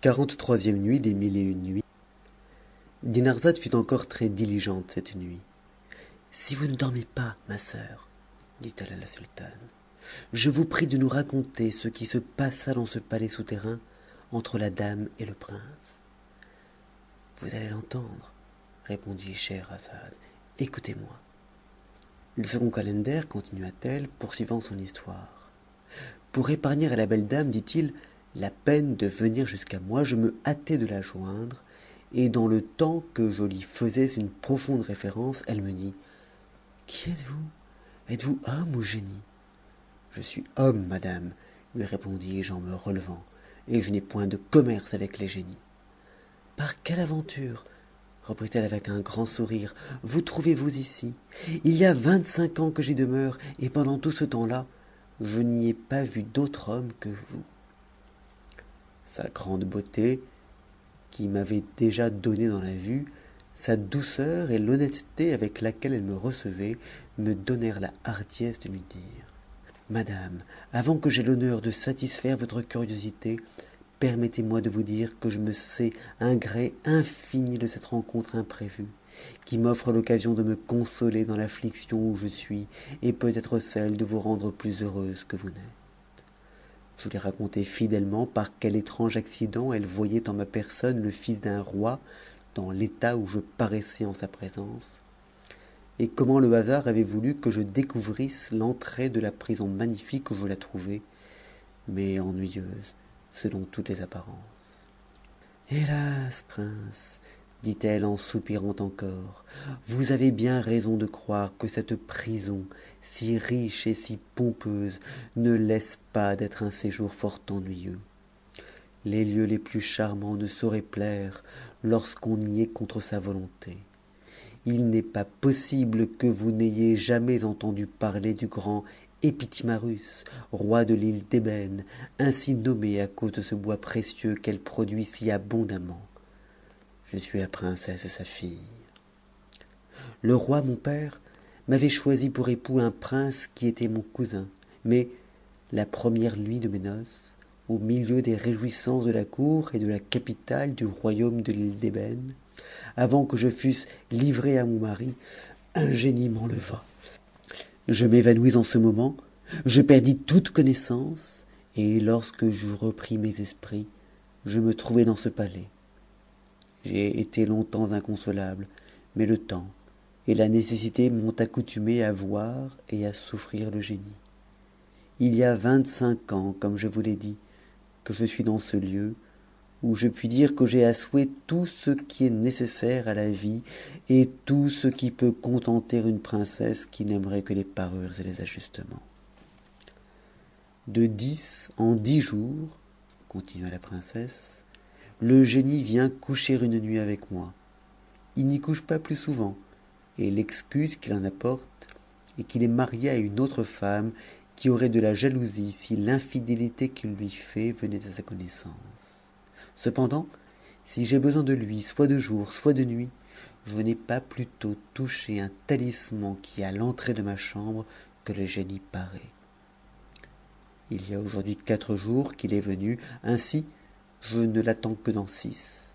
43e nuit des mille et une nuits. Dinarzade fut encore très diligente cette nuit. Si vous ne dormez pas, ma sœur, dit-elle à la sultane, je vous prie de nous raconter ce qui se passa dans ce palais souterrain entre la dame et le prince. Vous allez l'entendre, répondit Scheherazade. Écoutez-moi. Le second calender, continua-t-elle, poursuivant son histoire. Pour épargner à la belle dame, dit-il, la peine de venir jusqu'à moi, je me hâtai de la joindre, et dans le temps que je lui faisais une profonde référence, elle me dit: Qui êtes-vous? Êtes-vous homme ou génie? Je suis homme, madame, lui répondis-je en me relevant, et je n'ai point de commerce avec les génies. Par quelle aventure, reprit-elle avec un grand sourire, vous trouvez-vous ici? Il y a 25 ans que j'y demeure, et pendant tout ce temps-là, je n'y ai pas vu d'autre homme que vous. Sa grande beauté, qui m'avait déjà donné dans la vue, sa douceur et l'honnêteté avec laquelle elle me recevait me donnèrent la hardiesse de lui dire: Madame, avant que j'aie l'honneur de satisfaire votre curiosité, permettez-moi de vous dire que je me sais un gré infini de cette rencontre imprévue, qui m'offre l'occasion de me consoler dans l'affliction où je suis, et peut-être celle de vous rendre plus heureuse que vous n'êtes. Je lui racontai fidèlement par quel étrange accident elle voyait en ma personne le fils d'un roi, dans l'état où je paraissais en sa présence, et comment le hasard avait voulu que je découvrisse l'entrée de la prison magnifique où je la trouvais, mais ennuyeuse selon toutes les apparences. Hélas, prince, dit-elle en soupirant encore, vous avez bien raison de croire que cette prison, si riche et si pompeuse, ne laisse pas d'être un séjour fort ennuyeux. Les lieux les plus charmants ne sauraient plaire lorsqu'on y est contre sa volonté. Il n'est pas possible que vous n'ayez jamais entendu parler du grand Épitimarus, roi de l'île d'Ébène, ainsi nommé à cause de ce bois précieux qu'elle produit si abondamment. Je suis la princesse sa fille. Le roi, mon père, m'avait choisi pour époux un prince qui était mon cousin, mais la première nuit de mes noces, au milieu des réjouissances de la cour et de la capitale du royaume de l'île d'Ébène, avant que je fusse livré à mon mari, un génie m'enleva. Je m'évanouis en ce moment, je perdis toute connaissance, et lorsque j'eus repris mes esprits, je me trouvai dans ce palais. J'ai été longtemps inconsolable, mais le temps et la nécessité m'ont accoutumé à voir et à souffrir le génie. Il y a 25 ans, comme je vous l'ai dit, que je suis dans ce lieu, où je puis dire que j'ai à souhait tout ce qui est nécessaire à la vie et tout ce qui peut contenter une princesse qui n'aimerait que les parures et les ajustements. De 10 en 10 jours, continua la princesse, le génie vient coucher une nuit avec moi. Il n'y couche pas plus souvent, et l'excuse qu'il en apporte est qu'il est marié à une autre femme qui aurait de la jalousie si l'infidélité qu'il lui fait venait à sa connaissance. Cependant, si j'ai besoin de lui, soit de jour, soit de nuit, je n'ai pas plutôt touché un talisman qui est à l'entrée de ma chambre que le génie paraît. Il y a aujourd'hui 4 jours qu'il est venu, ainsi je ne l'attends que dans 6.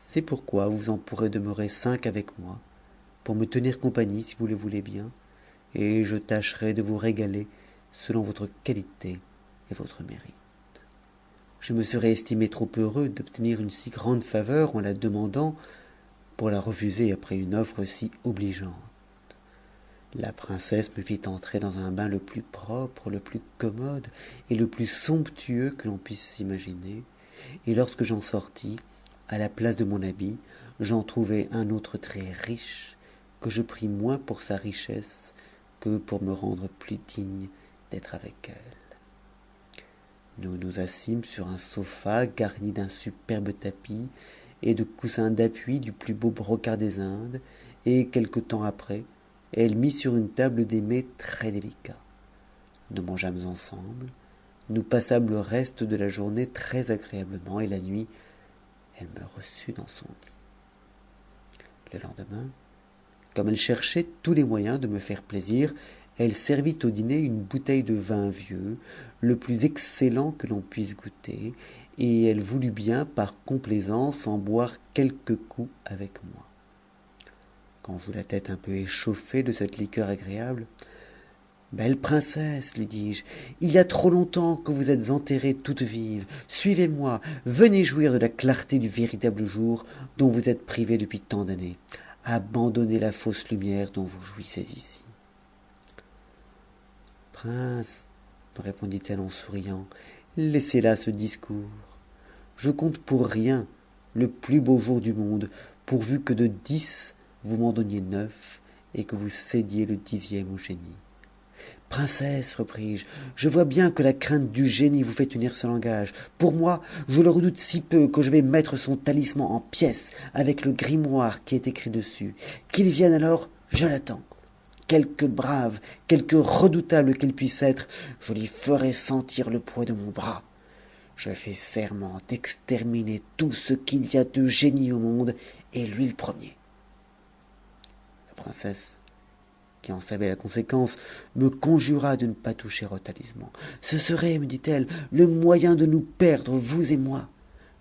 C'est pourquoi vous en pourrez demeurer 5 avec moi, pour me tenir compagnie si vous le voulez bien, et je tâcherai de vous régaler selon votre qualité et votre mérite. Je me serais estimé trop heureux d'obtenir une si grande faveur en la demandant, pour la refuser après une offre si obligeante. La princesse me fit entrer dans un bain le plus propre, le plus commode et le plus somptueux que l'on puisse s'imaginer, et lorsque j'en sortis, à la place de mon habit, j'en trouvai un autre très riche, que je pris moins pour sa richesse que pour me rendre plus digne d'être avec elle. Nous nous assîmes sur un sofa garni d'un superbe tapis et de coussins d'appui du plus beau brocart des Indes, et quelque temps après, elle mit sur une table des mets très délicats. Nous mangeâmes ensemble, nous passâmes le reste de la journée très agréablement, et la nuit, elle me reçut dans son lit. Le lendemain, comme elle cherchait tous les moyens de me faire plaisir, elle servit au dîner une bouteille de vin vieux, le plus excellent que l'on puisse goûter, et elle voulut bien, par complaisance, en boire quelques coups avec moi. Quand j'eus la tête un peu échauffée de cette liqueur agréable, belle princesse, lui dis-je, il y a trop longtemps que vous êtes enterrée toute vive. Suivez-moi, venez jouir de la clarté du véritable jour dont vous êtes privée depuis tant d'années. Abandonnez la fausse lumière dont vous jouissez ici. Prince, me répondit-elle en souriant, laissez là ce discours. Je compte pour rien le plus beau jour du monde, pourvu que de 10, vous m'en donniez 9 et que vous cédiez le 10e au génie. Princesse, repris-je, je vois bien que la crainte du génie vous fait unir ce langage. Pour moi, je le redoute si peu que je vais mettre son talisman en pièces avec le grimoire qui est écrit dessus. Qu'il vienne alors, je l'attends. Quelque brave, quelque redoutable qu'il puisse être, je lui ferai sentir le poids de mon bras. Je fais serment d'exterminer tout ce qu'il y a de génie au monde, et lui le premier. La princesse, qui en savait la conséquence, me conjura de ne pas toucher au talisman. Ce serait, me dit-elle, le moyen de nous perdre, vous et moi.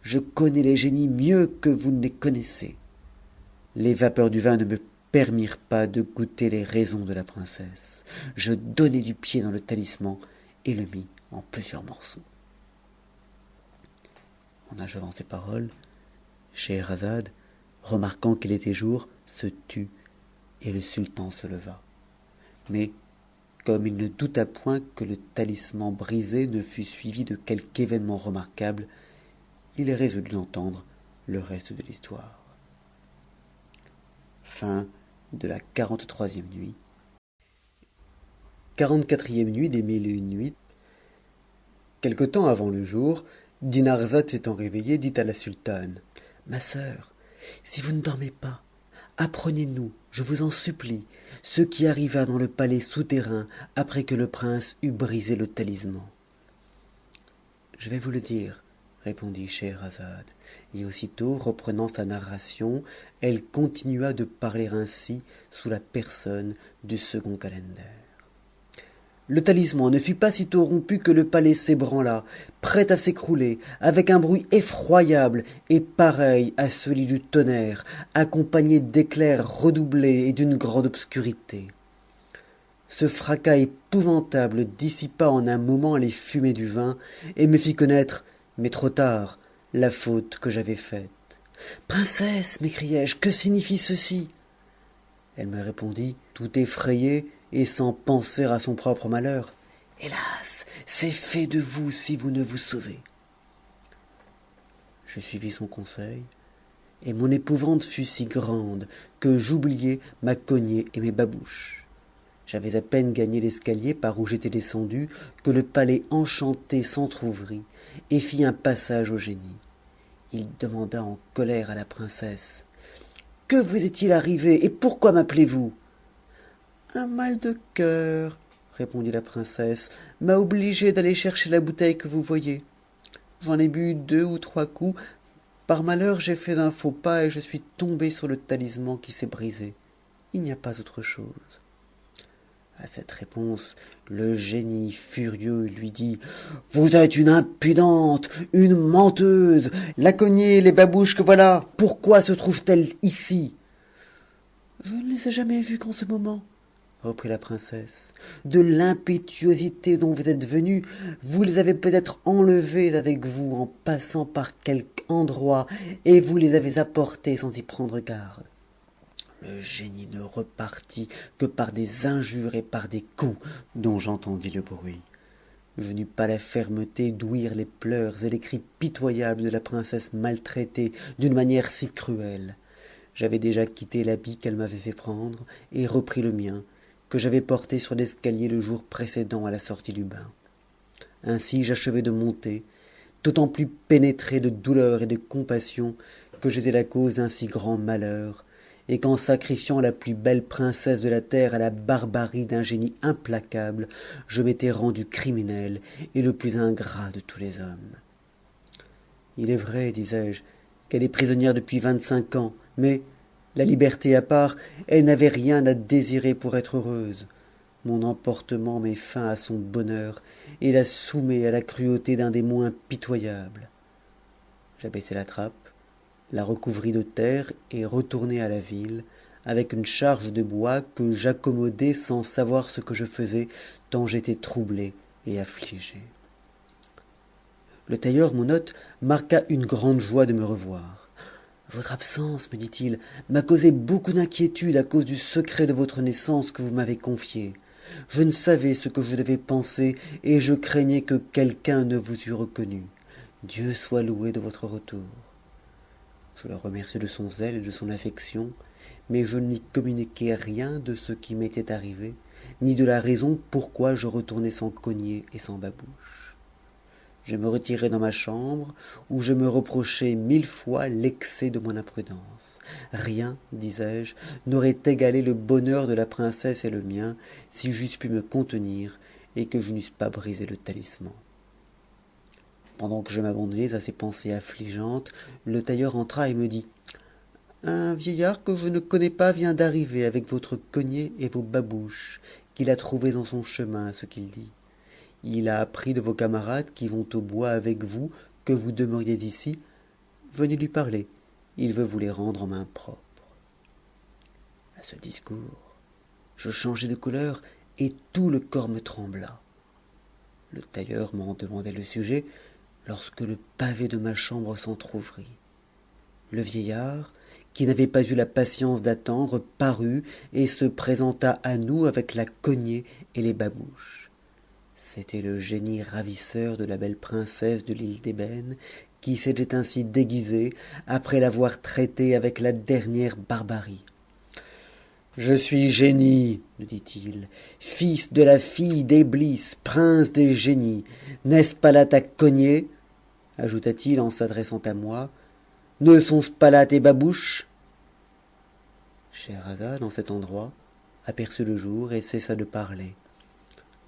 Je connais les génies mieux que vous ne les connaissez. Les vapeurs du vin ne me permirent pas de goûter les raisons de la princesse. Je donnai du pied dans le talisman et le mis en plusieurs morceaux. En achevant ces paroles, Scheherazade, remarquant qu'il était jour, se tut, et le sultan se leva. Mais, comme il ne douta point que le talisman brisé ne fût suivi de quelque événement remarquable, il résolut d'entendre le reste de l'histoire. Fin de la 43e nuit. 44e nuit des Mille et une nuits. Quelque temps avant le jour, Dinarzade s'étant réveillée, dit à la sultane: Ma sœur, si vous ne dormez pas, apprenez-nous, je vous en supplie, ce qui arriva dans le palais souterrain après que le prince eut brisé le talisman. Je vais vous le dire, répondit Scheherazade, et aussitôt, reprenant sa narration, elle continua de parler ainsi sous la personne du second calender. Le talisman ne fut pas sitôt rompu que le palais s'ébranla, prêt à s'écrouler, avec un bruit effroyable et pareil à celui du tonnerre, accompagné d'éclairs redoublés et d'une grande obscurité. Ce fracas épouvantable dissipa en un moment les fumées du vin et me fit connaître, mais trop tard, la faute que j'avais faite. Princesse, m'écriai-je, que signifie ceci? Elle me répondit, tout effrayée et sans penser à son propre malheur. Hélas, c'est fait de vous si vous ne vous sauvez. Je suivis son conseil, et mon épouvante fut si grande que j'oubliai ma cognée et mes babouches. J'avais à peine gagné l'escalier par où j'étais descendu que le palais enchanté s'entr'ouvrit et fit un passage au génie. Il demanda en colère à la princesse: Que vous est-il arrivé et pourquoi m'appelez-vous? Un mal de cœur, répondit la princesse, m'a obligée d'aller chercher la bouteille que vous voyez. J'en ai bu 2 ou 3 coups. Par malheur, j'ai fait un faux pas et je suis tombée sur le talisman qui s'est brisé. Il n'y a pas autre chose. À cette réponse, le génie furieux lui dit: Vous êtes une impudente, une menteuse. La cognée, les babouches que voilà, pourquoi se trouvent-elles ici? Je ne les ai jamais vues qu'en ce moment, reprit la princesse. De l'impétuosité dont vous êtes venue, vous les avez peut-être enlevées avec vous en passant par quelque endroit, et vous les avez apportées sans y prendre garde. Le génie ne repartit que par des injures et par des coups dont j'entendis le bruit. Je n'eus pas la fermeté d'ouïr les pleurs et les cris pitoyables de la princesse maltraitée d'une manière si cruelle. J'avais déjà quitté l'habit qu'elle m'avait fait prendre et repris le mien, que j'avais porté sur l'escalier le jour précédent à la sortie du bain. Ainsi j'achevai de monter, d'autant plus pénétré de douleur et de compassion que j'étais la cause d'un si grand malheur, et qu'en sacrifiant la plus belle princesse de la terre à la barbarie d'un génie implacable, je m'étais rendu criminel et le plus ingrat de tous les hommes. Il est vrai, disais-je, qu'elle est prisonnière depuis 25 ans, mais, la liberté à part, elle n'avait rien à désirer pour être heureuse. Mon emportement met fin à son bonheur et la soumet à la cruauté d'un démon impitoyable. J'abaissai la trappe, la recouvris de terre et retournai à la ville, avec une charge de bois que j'accommodai sans savoir ce que je faisais, tant j'étais troublé et affligé. Le tailleur, mon hôte, marqua une grande joie de me revoir. Votre absence, me dit-il, m'a causé beaucoup d'inquiétude à cause du secret de votre naissance que vous m'avez confié. Je ne savais ce que je devais penser et je craignais que quelqu'un ne vous eût reconnu. Dieu soit loué de votre retour. Je le remerciai de son zèle et de son affection, mais je ne lui communiquai rien de ce qui m'était arrivé, ni de la raison pourquoi je retournais sans cognée et sans babouche. Je me retirai dans ma chambre, où je me reprochai 1000 fois l'excès de mon imprudence. Rien, disais-je, n'aurait égalé le bonheur de la princesse et le mien, si j'eusse pu me contenir et que je n'eusse pas brisé le talisman. Pendant que je m'abandonnais à ces pensées affligeantes, le tailleur entra et me dit un vieillard que je ne connais pas vient d'arriver avec votre cognée et vos babouches, qu'il a trouvées en son chemin, à ce qu'il dit. Il a appris de vos camarades qui vont au bois avec vous que vous demeuriez ici. Venez lui parler. Il veut vous les rendre en main propre. À ce discours, je changeai de couleur et tout le corps me trembla. Le tailleur m'en demandait le sujet lorsque le pavé de ma chambre s'entr'ouvrit. Le vieillard, qui n'avait pas eu la patience d'attendre, parut et se présenta à nous avec la cognée et les babouches. C'était le génie ravisseur de la belle princesse de l'île d'ébène, qui s'était ainsi déguisé après l'avoir traité avec la dernière barbarie. Je suis génie, nous dit-il, fils de la fille d'Éblis, prince des génies. N'est-ce pas là ta cognée? Ajouta-t-il en s'adressant à moi. Ne sont-ce pas là tes babouches? Scheherazade, en cet endroit, aperçut le jour et cessa de parler.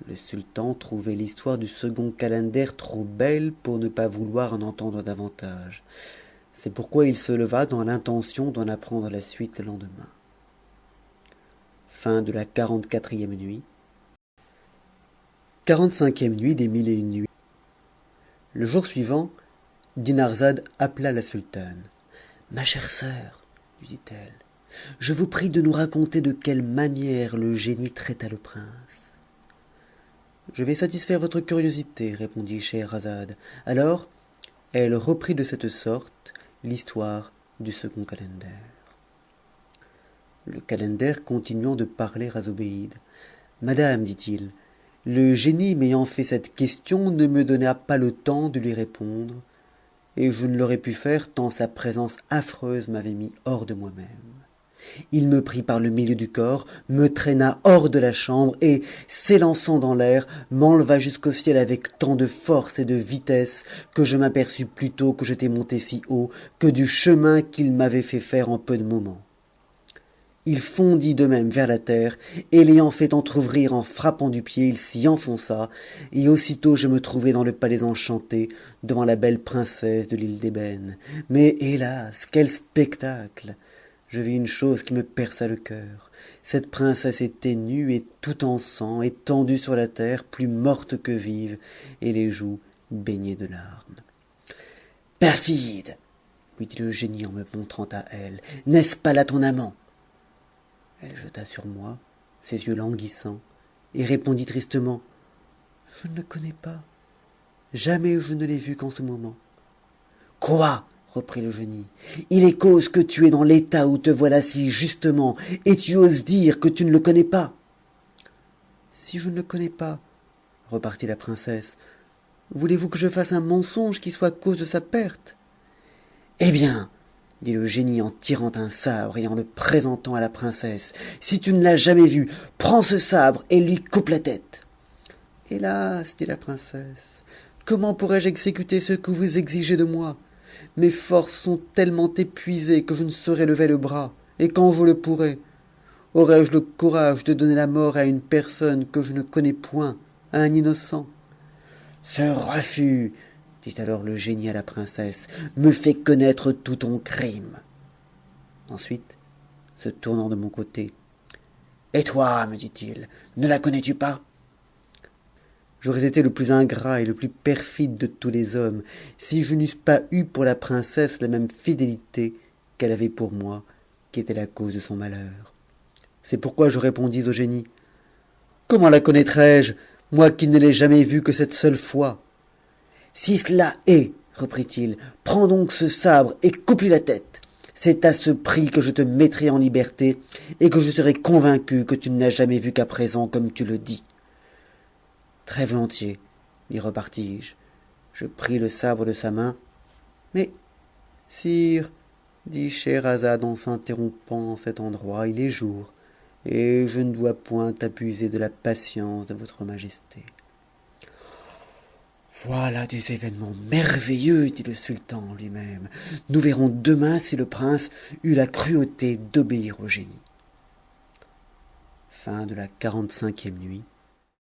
Le sultan trouvait l'histoire du second calender trop belle pour ne pas vouloir en entendre davantage. C'est pourquoi il se leva dans l'intention d'en apprendre la suite le lendemain. Fin de la 44e nuit. 45e nuit des 1001 nuits. Le jour suivant, Dinarzade appela la sultane. Ma chère sœur, lui dit-elle, je vous prie de nous raconter de quelle manière le génie traita le prince. Je vais satisfaire votre curiosité, répondit Scheherazade. Alors, elle reprit de cette sorte l'histoire du second calender. Le calender continuant de parler à Zobéide. Madame, dit-il, le génie m'ayant fait cette question ne me donna pas le temps de lui répondre, et je ne l'aurais pu faire tant sa présence affreuse m'avait mis hors de moi-même. Il me prit par le milieu du corps, me traîna hors de la chambre et, s'élançant dans l'air, m'enleva jusqu'au ciel avec tant de force et de vitesse que je m'aperçus plutôt que j'étais monté si haut que du chemin qu'il m'avait fait faire en peu de moments. Il fondit de même vers la terre, et l'ayant fait entr'ouvrir en frappant du pied, il s'y enfonça, et aussitôt je me trouvai dans le palais enchanté, devant la belle princesse de l'île d'ébène. Mais hélas, quel spectacle! Je vis une chose qui me perça le cœur. Cette princesse était nue et tout en sang, étendue sur la terre, plus morte que vive, et les joues baignées de larmes. Perfide! Lui dit le génie en me montrant à elle. N'est-ce pas là ton amant? Elle jeta sur moi ses yeux languissants et répondit tristement. Je ne le connais pas. Jamais je ne l'ai vu qu'en ce moment. Quoi? Reprit le génie. Il est cause que tu es dans l'état où te voilà si justement, et tu oses dire que tu ne le connais pas. Si je ne le connais pas, repartit la princesse, voulez-vous que je fasse un mensonge qui soit cause de sa perte? Eh bien, dit le génie en tirant un sabre et en le présentant à la princesse, si tu ne l'as jamais vu, prends ce sabre et lui coupe la tête. Hélas, dit la princesse, comment pourrais-je exécuter ce que vous exigez de moi? Mes forces sont tellement épuisées que je ne saurais lever le bras, et quand je le pourrai, aurais-je le courage de donner la mort à une personne que je ne connais point, à un innocent? Ce refus, dit alors le génie à la princesse, me fait connaître tout ton crime. Ensuite, se tournant de mon côté, et toi, me dit-il, ne la connais-tu pas? j'aurais été le plus ingrat et le plus perfide de tous les hommes si je n'eusse pas eu pour la princesse la même fidélité qu'elle avait pour moi, qui était la cause de son malheur. C'est pourquoi je répondis au génie: comment la connaîtrais-je, moi qui ne l'ai jamais vue que cette seule fois? Si cela est, reprit-il, prends donc ce sabre et coupe-lui la tête. C'est à ce prix que je te mettrai en liberté et que je serai convaincu que tu ne l'as jamais vue qu'à présent, comme tu le dis. Très volontiers, lui repartis-je. Je pris le sabre de sa main. Mais, sire, dit Scheherazade en s'interrompant en cet endroit, il est jour, et je ne dois point abuser de la patience de votre majesté. Voilà des événements merveilleux, dit le sultan en lui-même. Nous verrons demain si le prince eut la cruauté d'obéir au génie. Fin de la 45e nuit.